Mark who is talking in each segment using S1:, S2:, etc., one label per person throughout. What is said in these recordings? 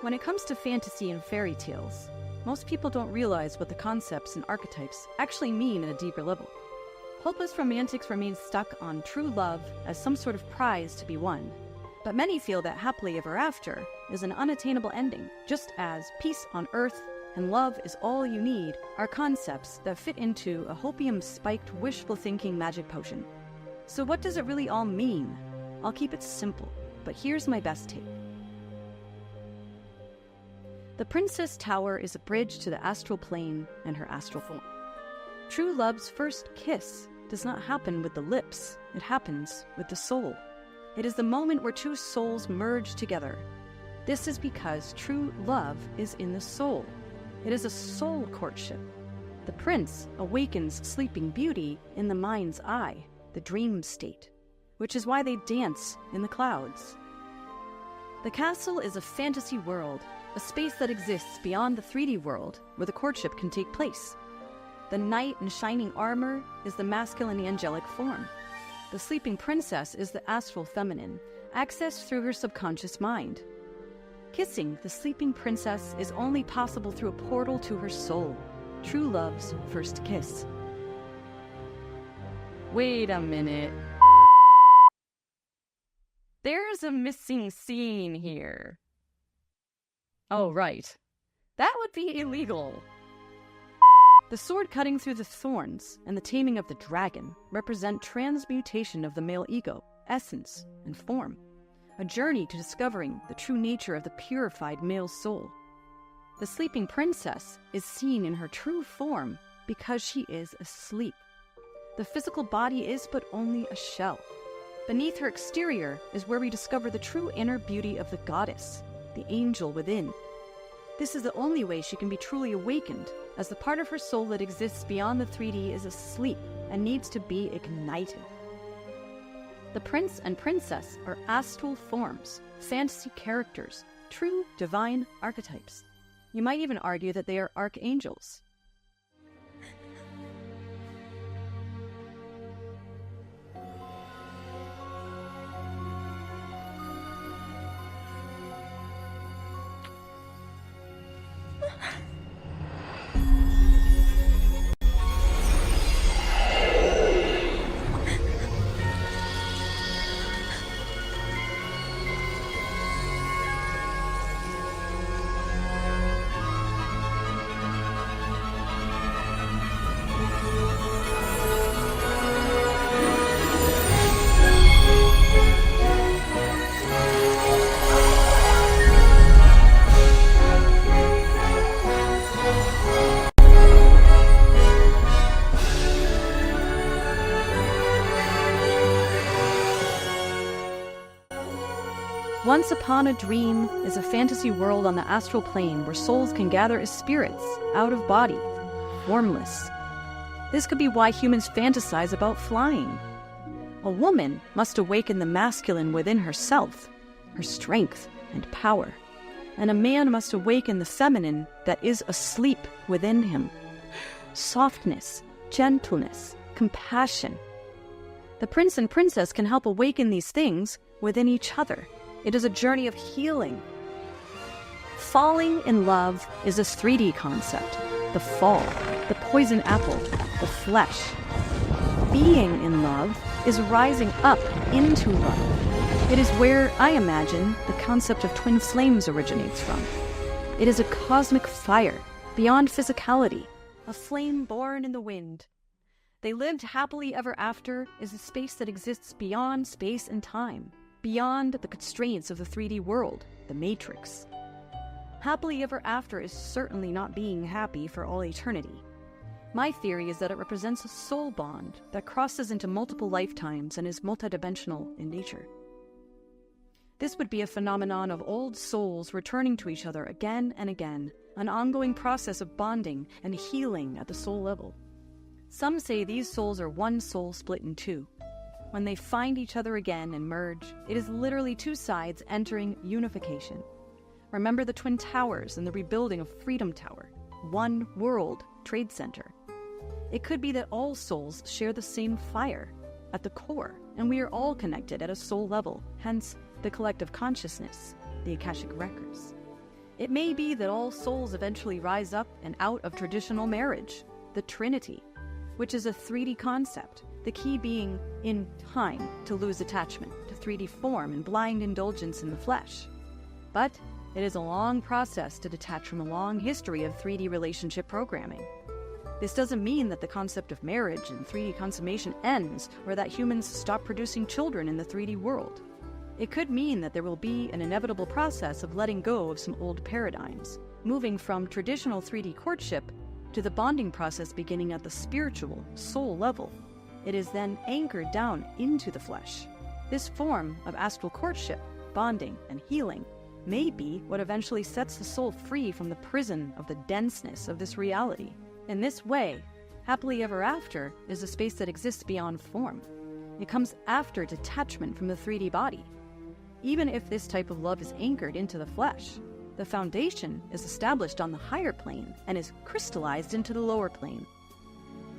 S1: When it comes to fantasy and fairy tales, most people don't realize what the concepts and archetypes actually mean at a deeper level. Hopeless romantics remain stuck on true love as some sort of prize to be won. But many feel that happily ever after is an unattainable ending, just as peace on earth and love is all you need are concepts that fit into a hopium-spiked wishful thinking magic potion. So what does it really all mean? I'll keep it simple, but here's my best take. The Princess Tower is a bridge to the astral plane and her astral form. True love's first kiss does not happen with the lips, it happens with the soul. It is the moment where two souls merge together. This is because true love is in the soul. It is a soul courtship. The prince awakens sleeping beauty in the mind's eye, the dream state, which is why they dance in the clouds. The castle is a fantasy world, a space that exists beyond the 3D world where the courtship can take place. The knight in shining armor is the masculine angelic form. The sleeping princess is the astral feminine, accessed through her subconscious mind. Kissing the sleeping princess is only possible through a portal to her soul, true love's first kiss. Wait a minute. There's a missing scene here. Oh, right. That would be illegal. The sword cutting through the thorns and the taming of the dragon represent transmutation of the male ego, essence, and form, a journey to discovering the true nature of the purified male soul. The sleeping princess is seen in her true form because she is asleep. The physical body is but only a shell. Beneath her exterior is where we discover the true inner beauty of the goddess, the angel within. This is the only way she can be truly awakened, as the part of her soul that exists beyond the 3D is asleep and needs to be ignited. The prince and princess are astral forms, fantasy characters, true divine archetypes. You might even argue that they are archangels. Once Upon a Dream is a fantasy world on the astral plane where souls can gather as spirits, out of body, formless. This could be why humans fantasize about flying. A woman must awaken the masculine within herself, her strength and power, and a man must awaken the feminine that is asleep within him. Softness, gentleness, compassion. The prince and princess can help awaken these things within each other. It is a journey of healing. Falling in love is a 3D concept. The fall, the poison apple, the flesh. Being in love is rising up into love. It is where, I imagine, the concept of twin flames originates from. It is a cosmic fire, beyond physicality, a flame born in the wind. They lived happily ever after is a space that exists beyond space and time, beyond the constraints of the 3D world, the Matrix. Happily ever after is certainly not being happy for all eternity. My theory is that it represents a soul bond that crosses into multiple lifetimes and is multidimensional in nature. This would be a phenomenon of old souls returning to each other again and again, an ongoing process of bonding and healing at the soul level. Some say these souls are one soul split in two. When they find each other again and merge, it is literally two sides entering unification. Remember the Twin Towers and the rebuilding of Freedom Tower, One World Trade Center. It could be that all souls share the same fire at the core, and we are all connected at a soul level, hence the collective consciousness, the Akashic Records. It may be that all souls eventually rise up and out of traditional marriage, the Trinity, which is a 3D concept, the key being in time to lose attachment to 3D form and blind indulgence in the flesh. But it is a long process to detach from a long history of 3D relationship programming. This doesn't mean that the concept of marriage and 3D consummation ends, or that humans stop producing children in the 3D world. It could mean that there will be an inevitable process of letting go of some old paradigms, moving from traditional 3D courtship to the bonding process beginning at the spiritual, soul level. It is then anchored down into the flesh. This form of astral courtship, bonding, and healing may be what eventually sets the soul free from the prison of the denseness of this reality. In this way, happily ever after is a space that exists beyond form. It comes after detachment from the 3D body. Even if this type of love is anchored into the flesh, the foundation is established on the higher plane and is crystallized into the lower plane.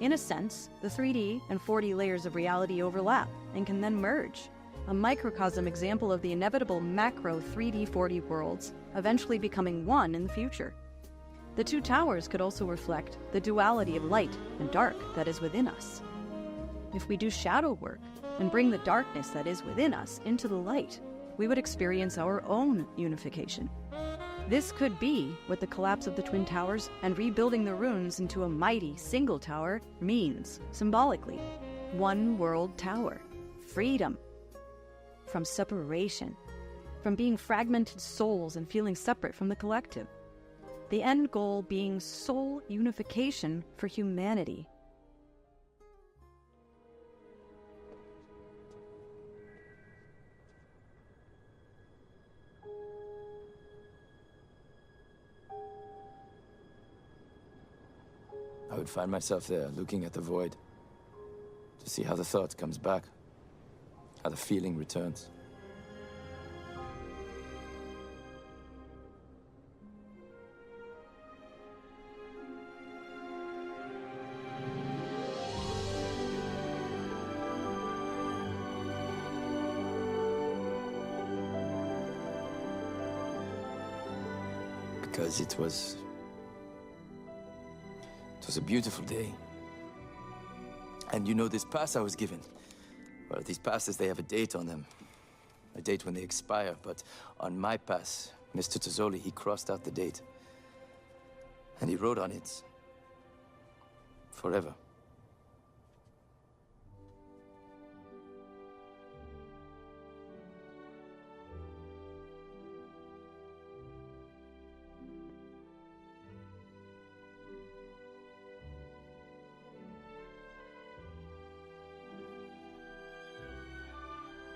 S1: In a sense, the 3D and 4D layers of reality overlap and can then merge, a microcosm example of the inevitable macro 3D 4D worlds eventually becoming one in the future. The two towers could also reflect the duality of light and dark that is within us. If we do shadow work and bring the darkness that is within us into the light, we would experience our own unification. This could be what the collapse of the Twin Towers and rebuilding the runes into a mighty single tower means, symbolically. One world tower. Freedom. From separation. From being fragmented souls and feeling separate from the collective. The end goal being soul unification for humanity.
S2: I would find myself there, looking at the void, to see how the thought comes back, how the feeling returns. Because it was a beautiful day. And you know, this pass I was given, well, these passes, they have a date on them. A date when they expire, but on my pass, Mr. Tozzoli, he crossed out the date. And he wrote on it, forever.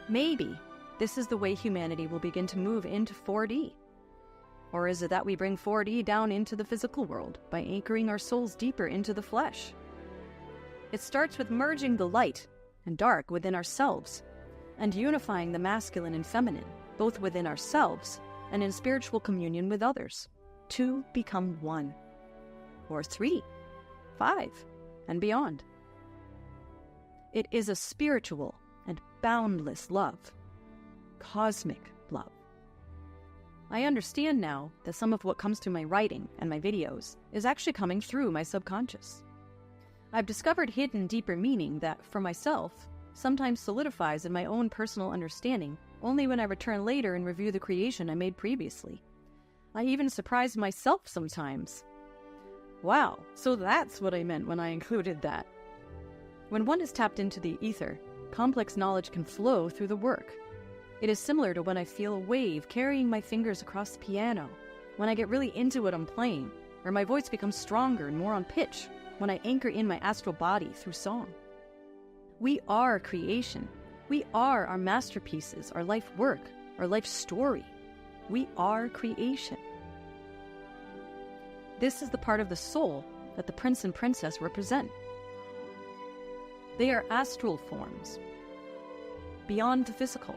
S1: Maybe this is the way humanity will begin to move into 4D. Or is it that we bring 4D down into the physical world by anchoring our souls deeper into the flesh? It starts with merging the light and dark within ourselves and unifying the masculine and feminine, both within ourselves and in spiritual communion with others, to become one, or 3, 5, and beyond. It is a spiritual and boundless love, cosmic love. I understand now that some of what comes through my writing and my videos is actually coming through my subconscious. I've discovered hidden deeper meaning that, for myself, sometimes solidifies in my own personal understanding only when I return later and review the creation I made previously. I even surprise myself sometimes. Wow, so that's what I meant when I included that. When one is tapped into the ether, complex knowledge can flow through the work. It is similar to when I feel a wave carrying my fingers across the piano, when I get really into what I'm playing, or my voice becomes stronger and more on pitch when I anchor in my astral body through song. We are creation. We are our masterpieces, our life work, our life story. We are creation. This is the part of the soul that the prince and princess represent. They are astral forms, beyond the physical.